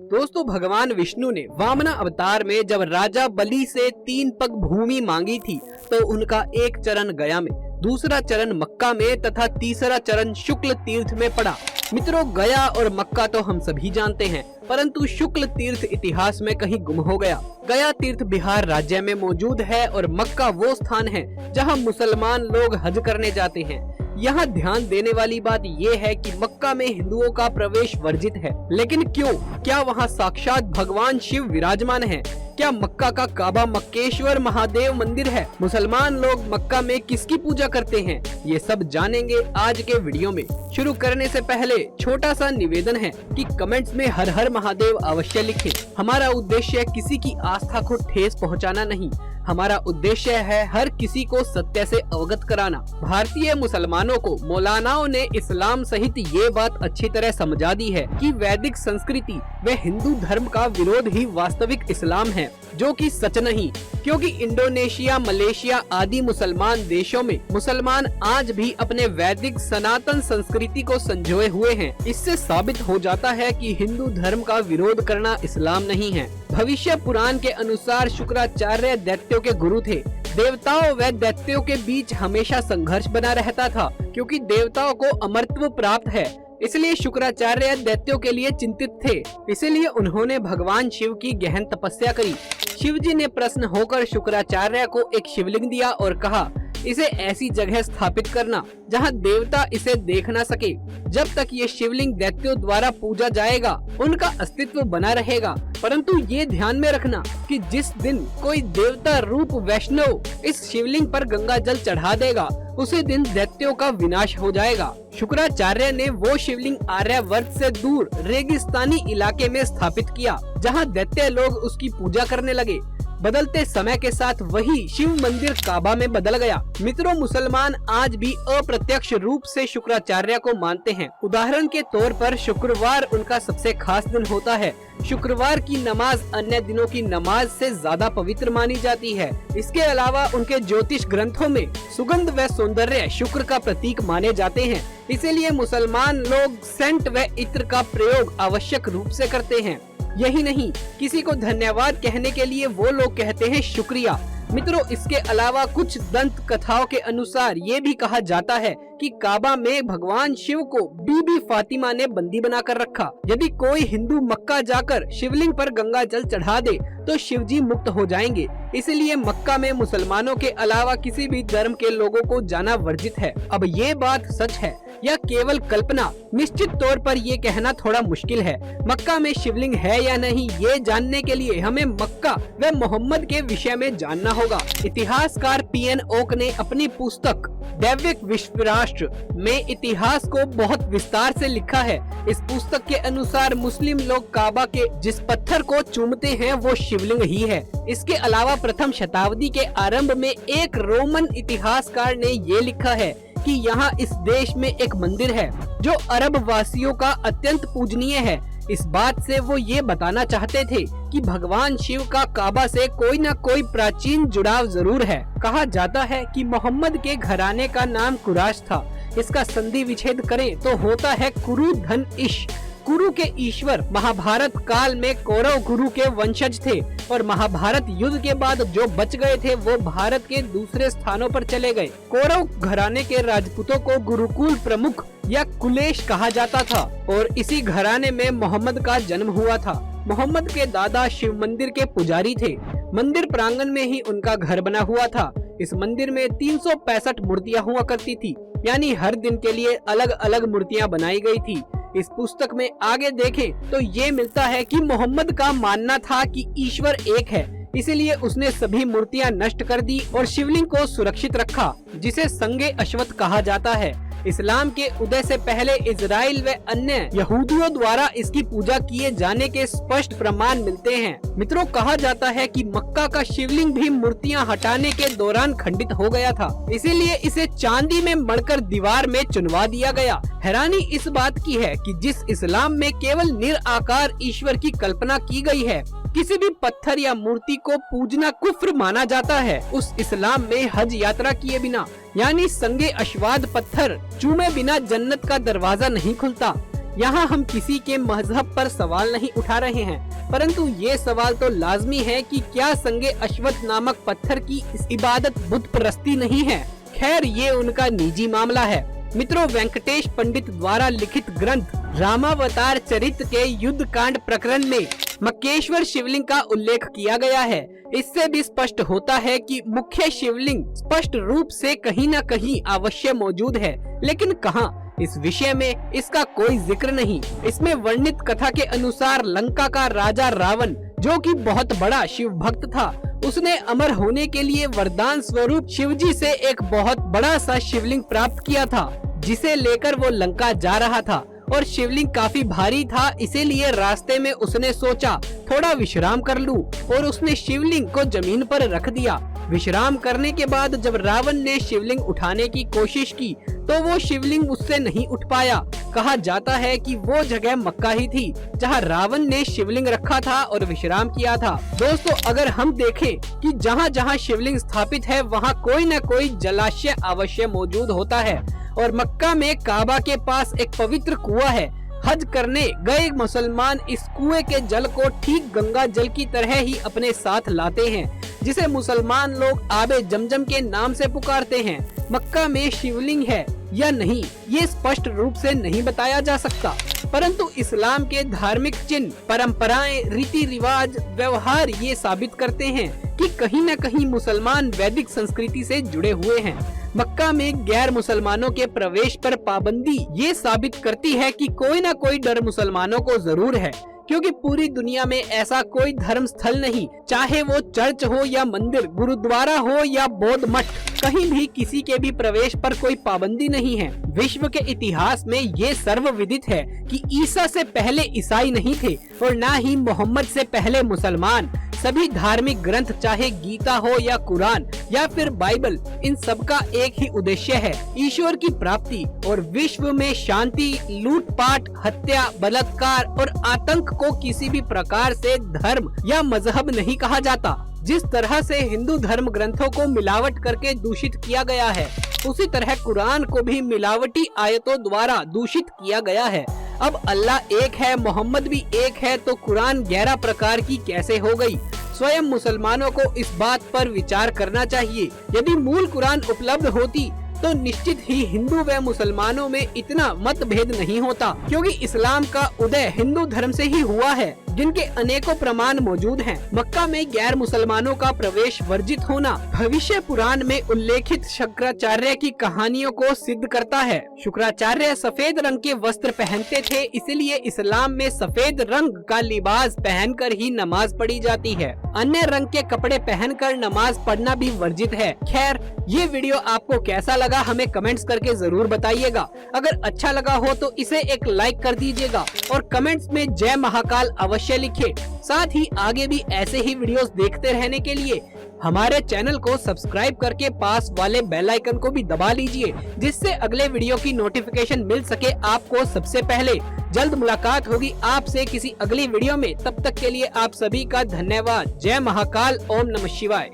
दोस्तों, भगवान विष्णु ने वामन अवतार में जब राजा बलि से 3 पग भूमि मांगी थी तो उनका एक चरण गया में, दूसरा चरण मक्का में तथा तीसरा चरण शुक्ल तीर्थ में पड़ा। मित्रों, गया और मक्का तो हम सभी जानते हैं, परंतु शुक्ल तीर्थ इतिहास में कहीं गुम हो गया। गया तीर्थ बिहार राज्य में मौजूद है और मक्का वो स्थान है जहां मुसलमान लोग हज करने जाते हैं। यहाँ ध्यान देने वाली बात ये है कि मक्का में हिंदुओं का प्रवेश वर्जित है, लेकिन क्यों? क्या वहाँ साक्षात भगवान शिव विराजमान हैं? क्या मक्का का काबा मक्केश्वर महादेव मंदिर है? मुसलमान लोग मक्का में किसकी पूजा करते हैं? ये सब जानेंगे आज के वीडियो में। शुरू करने से पहले छोटा सा निवेदन है कि कमेंट्स में हर हर महादेव अवश्य लिखें। हमारा उद्देश्य किसी की आस्था को ठेस पहुंचाना नहीं, हमारा उद्देश्य है हर किसी को सत्य से अवगत कराना। भारतीय मुसलमानों को मौलानाओं ने इस्लाम सहित ये बात अच्छी तरह समझा दी है कि वैदिक संस्कृति व हिंदू धर्म का विरोध ही वास्तविक इस्लाम है, जो कि सच नहीं, क्योंकि इंडोनेशिया, मलेशिया आदि मुसलमान देशों में मुसलमान आज भी अपने वैदिक सनातन संस्कृति को संजोए हुए हैं। इससे साबित हो जाता है कि हिंदू धर्म का विरोध करना इस्लाम नहीं है। भविष्य पुराण के अनुसार शुक्राचार्य दैत्यों के गुरु थे। देवताओं व दैत्यों के बीच हमेशा संघर्ष बना रहता था, क्योंकि देवताओं को अमरत्व प्राप्त है, इसलिए शुक्राचार्य दैत्यों के लिए चिंतित थे। इसलिए उन्होंने भगवान शिव की गहन तपस्या करी। शिव जी ने प्रसन्न होकर शुक्राचार्य को एक शिवलिंग दिया और कहा, इसे ऐसी जगह स्थापित करना जहां देवता इसे देख न सके। जब तक ये शिवलिंग दैत्यों द्वारा पूजा जाएगा, उनका अस्तित्व बना रहेगा। परंतु ये ध्यान में रखना कि जिस दिन कोई देवता रूप वैष्णव इस शिवलिंग पर गंगा जल चढ़ा देगा, उसी दिन दैत्यों का विनाश हो जाएगा। शुक्राचार्य ने वो शिवलिंग आर्यावर्त से दूर रेगिस्तानी इलाके में स्थापित किया, जहां दैत्य लोग उसकी पूजा करने लगे। बदलते समय के साथ वही शिव मंदिर काबा में बदल गया। मित्रों, मुसलमान आज भी अप्रत्यक्ष रूप से शुक्राचार्य को मानते हैं। उदाहरण के तौर पर शुक्रवार उनका सबसे खास दिन होता है। शुक्रवार की नमाज अन्य दिनों की नमाज से ज्यादा पवित्र मानी जाती है। इसके अलावा उनके ज्योतिष ग्रंथों में सुगंध व सौंदर्य शुक्र का प्रतीक माने जाते हैं। इसीलिए मुसलमान लोग सेंट व इत्र का प्रयोग आवश्यक रूप से करते हैं। यही नहीं, किसी को धन्यवाद कहने के लिए वो लोग कहते हैं शुक्रिया। मित्रों, इसके अलावा कुछ दंत कथाओं के अनुसार ये भी कहा जाता है कि काबा में भगवान शिव को बीबी फातिमा ने बंदी बनाकर रखा। यदि कोई हिंदू मक्का जाकर शिवलिंग पर गंगा जल चढ़ा दे तो शिवजी मुक्त हो जाएंगे। इसलिए मक्का में मुसलमानों के अलावा किसी भी धर्म के लोगों को जाना वर्जित है। अब ये बात सच है या केवल कल्पना, निश्चित तौर पर ये कहना थोड़ा मुश्किल है। मक्का में शिवलिंग है या नहीं, ये जानने के लिए हमें मक्का व मोहम्मद के विषय में जानना होगा। इतिहासकार पीएन ओक ने अपनी पुस्तक दैविक विश्व राष्ट्र में इतिहास को बहुत विस्तार से लिखा है। इस पुस्तक के अनुसार मुस्लिम लोग काबा के जिस पत्थर को चूमते हैं वो शिवलिंग ही है। इसके अलावा प्रथम शताब्दी के आरंभ में एक रोमन इतिहासकार ने ये लिखा है कि यहाँ इस देश में एक मंदिर है जो अरब वासियों का अत्यंत पूजनीय है। इस बात से वो ये बताना चाहते थे कि भगवान शिव का काबा से कोई न कोई प्राचीन जुड़ाव जरूर है। कहा जाता है कि मोहम्मद के घराने का नाम कुराश था। इसका संधि विच्छेद करें तो होता है कुरु धन इश। कुरु के ईश्वर महाभारत काल में कौरव कुरु के वंशज थे और महाभारत युद्ध के बाद जो बच गए थे वो भारत के दूसरे स्थानों पर चले गए। कौरव घराने के राजपूतों को गुरुकुल प्रमुख या कुलेश कहा जाता था और इसी घराने में मोहम्मद का जन्म हुआ था। मोहम्मद के दादा शिव मंदिर के पुजारी थे। मंदिर प्रांगण में ही उनका घर बना हुआ था। इस मंदिर में 365 मूर्तियाँ हुआ करती थी, यानी हर दिन के लिए अलग अलग मूर्तियाँ बनाई गई थी। इस पुस्तक में आगे देखें तो ये मिलता है कि मोहम्मद का मानना था कि ईश्वर एक है, इसीलिए उसने सभी मूर्तियां नष्ट कर दी और शिवलिंग को सुरक्षित रखा, जिसे संगे अश्वत कहा जाता है। इस्लाम के उदय से पहले इजराइल व अन्य यहूदियों द्वारा इसकी पूजा किए जाने के स्पष्ट प्रमाण मिलते हैं। मित्रों, कहा जाता है कि मक्का का शिवलिंग भी मूर्तियां हटाने के दौरान खंडित हो गया था, इसीलिए इसे चांदी में मढ़कर दीवार में चुनवा दिया गया। हैरानी इस बात की है कि जिस इस्लाम में केवल निराकार ईश्वर की कल्पना की गई है, किसी भी पत्थर या मूर्ति को पूजना कुफ्र माना जाता है, उस इस्लाम में हज यात्रा किए बिना यानी संगे अश्वाद पत्थर चूमे बिना जन्नत का दरवाजा नहीं खुलता। यहाँ हम किसी के मजहब पर सवाल नहीं उठा रहे हैं, परंतु ये सवाल तो लाजमी है कि क्या संगे अश्वत्थ नामक पत्थर की इस इबादत बुत परस्ती नहीं है। खैर ये उनका निजी मामला है। मित्रों, वेंकटेश पंडित द्वारा लिखित ग्रंथ रामावतार चरित के युद्ध कांड प्रकरण में मक्केश्वर शिवलिंग का उल्लेख किया गया है। इससे भी स्पष्ट होता है कि मुख्य शिवलिंग स्पष्ट रूप से कहीं न कहीं अवश्य मौजूद है, लेकिन कहाँ, इस विषय में इसका कोई जिक्र नहीं। इसमें वर्णित कथा के अनुसार लंका का राजा रावण, जो कि बहुत बड़ा शिव भक्त था, उसने अमर होने के लिए वरदान स्वरूप शिवजी से एक बहुत बड़ा सा शिवलिंग प्राप्त किया था, जिसे लेकर वो लंका जा रहा था। और शिवलिंग काफी भारी था, इसीलिए रास्ते में उसने सोचा थोड़ा विश्राम कर लूं, और उसने शिवलिंग को जमीन पर रख दिया। विश्राम करने के बाद जब रावण ने शिवलिंग उठाने की कोशिश की तो वो शिवलिंग उससे नहीं उठ पाया। कहा जाता है कि वो जगह मक्का ही थी जहां रावण ने शिवलिंग रखा था और विश्राम किया था। दोस्तों, अगर हम देखें कि जहां जहां शिवलिंग स्थापित है वहां कोई न कोई जलाशय अवश्य मौजूद होता है, और मक्का में काबा के पास एक पवित्र कुआं है। हज करने गए मुसलमान इस कुएं के जल को ठीक गंगा जल की तरह ही अपने साथ लाते हैं, जिसे मुसलमान लोग आबे जमजम के नाम से पुकारते हैं। मक्का में शिवलिंग है या नहीं ये स्पष्ट रूप से नहीं बताया जा सकता, परंतु इस्लाम के धार्मिक चिन्ह, परंपराएं, रीति रिवाज, व्यवहार ये साबित करते हैं कि कहीं न कहीं मुसलमान वैदिक संस्कृति से जुड़े हुए हैं। मक्का में गैर मुसलमानों के प्रवेश पर पाबंदी ये साबित करती है कि कोई न कोई डर मुसलमानों को जरूर है, क्योंकि पूरी दुनिया में ऐसा कोई धर्म स्थल नहीं, चाहे वो चर्च हो या मंदिर, गुरुद्वारा हो या बौद्ध मठ, कहीं भी किसी के भी प्रवेश पर कोई पाबंदी नहीं है। विश्व के इतिहास में ये सर्वविदित है कि ईसा से पहले ईसाई नहीं थे और न ही मोहम्मद से पहले मुसलमान। सभी धार्मिक ग्रंथ, चाहे गीता हो या कुरान या फिर बाइबल, इन सब का एक ही उद्देश्य है, ईश्वर की प्राप्ति और विश्व में शांति। लूटपाट, हत्या, बलात्कार और आतंक को किसी भी प्रकार से धर्म या मजहब नहीं कहा जाता। जिस तरह से हिंदू धर्म ग्रंथों को मिलावट करके दूषित किया गया है, उसी तरह कुरान को भी मिलावटी आयतों द्वारा दूषित किया गया है। अब अल्लाह एक है, मोहम्मद भी एक है, तो कुरान 11 प्रकार की कैसे हो गई? स्वयं मुसलमानों को इस बात पर विचार करना चाहिए। यदि मूल कुरान उपलब्ध होती तो निश्चित ही हिंदू व मुसलमानों में इतना मतभेद नहीं होता, क्योंकि इस्लाम का उदय हिंदू धर्म से ही हुआ है, जिनके अनेकों प्रमाण मौजूद हैं। मक्का में गैर मुसलमानों का प्रवेश वर्जित होना भविष्य पुराण में उल्लेखित शुक्राचार्य की कहानियों को सिद्ध करता है। शुक्राचार्य सफेद रंग के वस्त्र पहनते थे, इसलिए इस्लाम में सफेद रंग का लिबास पहनकर ही नमाज पढ़ी जाती है। अन्य रंग के कपड़े पहनकर नमाज पढ़ना भी वर्जित है। खैर, ये वीडियो आपको कैसा लगा हमें कमेंट्स करके जरूर बताइएगा। अगर अच्छा लगा हो तो इसे एक लाइक कर दीजिएगा और कमेंट्स में जय महाकाल अवश्य लिखे। साथ ही आगे भी ऐसे ही वीडियोस देखते रहने के लिए हमारे चैनल को सब्सक्राइब करके पास वाले बेल आइकन को भी दबा लीजिए, जिससे अगले वीडियो की नोटिफिकेशन मिल सके आपको सबसे पहले। जल्द मुलाकात होगी आपसे किसी अगली वीडियो में, तब तक के लिए आप सभी का धन्यवाद। जय महाकाल, ओम नमः शिवाय।